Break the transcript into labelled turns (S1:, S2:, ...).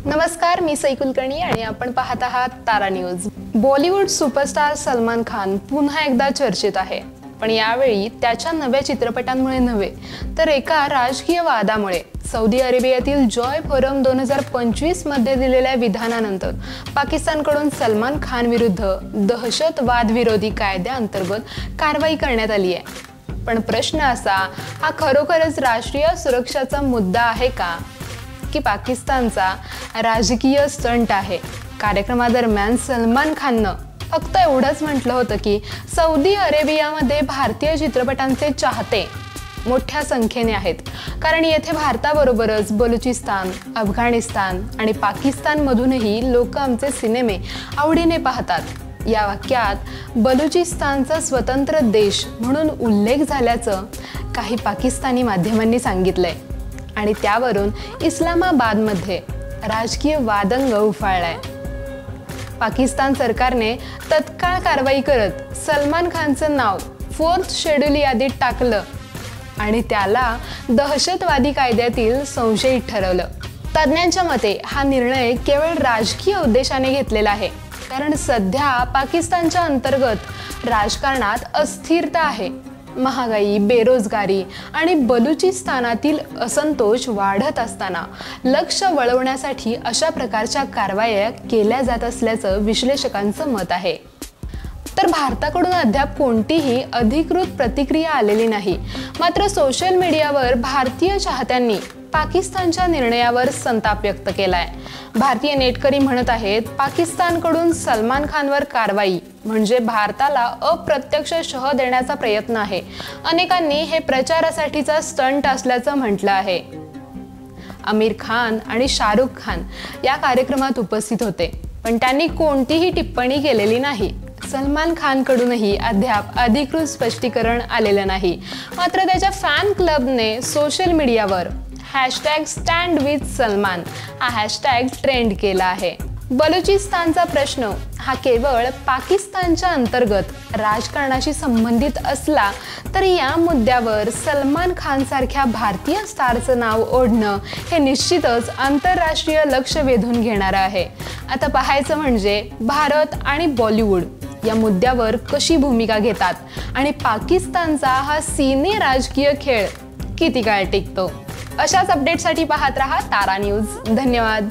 S1: नमस्कार, मी सई कुलकर्णी आणि आपण पाहत आहात तारा न्यूज। बॉलिवूड सुपरस्टार सलमान खान पुन्हा एकदा चर्चेत आहे, पण यावेळी त्याच्या नव्या चित्रपटांमुळे नव्हे तर एका राजकीय वादामुळे। सौदी अरेबियातील जॉय फोरम 2025 मध्ये दिलेल्या विधानानंतर पाकिस्तानकडून सलमान खान विरुद्ध दहशतवाद विरोधी कायद्याअंतर्गत कारवाई करण्यात आली आहे। पण प्रश्न असा, हा खरोखरच राष्ट्रीय सुरक्षेचा मुद्दा आहे का की पाकिस्तानचा राजकीय स्टंट आहे? कार्यक्रमादरम्यान सलमान खाननं फक्त एवढंच म्हटलं होतं की सौदी अरेबियामध्ये भारतीय चित्रपटांचे चाहते मोठ्या संख्येने आहेत, कारण येथे भारताबरोबरच बलुचिस्तान, अफगाणिस्तान आणि पाकिस्तानमधूनही लोक आमचे सिनेमे आवडीने पाहतात। या वाक्यात बलुचिस्तानचा स्वतंत्र देश म्हणून उल्लेख झाल्याचं काही पाकिस्तानी माध्यमांनी सांगितलंय आणि त्यावरून इस्लामाबादमध्ये राजकीय वादंग उफाळलाय। पाकिस्तान सरकारने तत्काळ कारवाई करत सलमान खानचं नाव 4th शेड्यूल यादीत टाकलं आणि त्याला दहशतवादी कायद्यातील संशयित ठरवलं। तज्ञांच्या मते हा निर्णय केवळ राजकीय उद्देशाने घेतलेला आहे, कारण सध्या पाकिस्तानच्या अंतर्गत राजकारणात अस्थिरता आहे। महागाई, बेरोजगारी आणि बलुचिस्तानातील असंतोष वाढत असताना लक्ष वळवण्यासाठी अशा प्रकारच्या कारवाया केल्या जात असल्याचं विश्लेषकांचं मत आहे। तर भारताकडून अद्याप कोणतीही अधिकृत प्रतिक्रिया आलेली नाही, मात्र सोशल मीडियावर भारतीय चाहत्यांनी पाकिस्तानच्या निर्णयावर संताप व्यक्त केलाय। भारतीय नेटकरी म्हणत आहेत, पाकिस्तानकडून सलमान खानवर कारवाई म्हणजे भारताला अप्रत्यक्ष शह देण्याचा प्रयत्न आहे। अनेकांनी हे प्रचारासाठीचा स्टंट असल्याचं म्हटलं आहे। आमिर खान आणि शाहरुख खान या कार्यक्रमात उपस्थित होते, पण त्यांनी कोणतीही टिप्पणी केलेली नाही। सलमान खानकडूनही अद्याप अधिकृत स्पष्टीकरण आलेलं नाही, मात्र त्याच्या फॅन क्लबने सोशल मीडियावर #StandWithSalman हा हॅशटॅग ट्रेंड केला आहे। बलुचिस्तानचा प्रश्न हा केवळ पाकिस्तानच्या अंतर्गत राजकारणाशी संबंधित असला तरी या मुद्द्यावर सलमान खान सारख्या भारतीय स्टारचं नाव ओढणं हे निश्चितच आंतरराष्ट्रीय लक्ष वेधून घेणारं आहे। आता पाहायचं म्हणजे भारत आणि बॉलिवूड या मुद्द्यावर कशी भूमिका घेतात आणि पाकिस्तानचा हा सिने राजकीय खेळ किती काळ टिकतो। अशाच अपडेटसाठी पाहत रहा तारा न्यूज। धन्यवाद।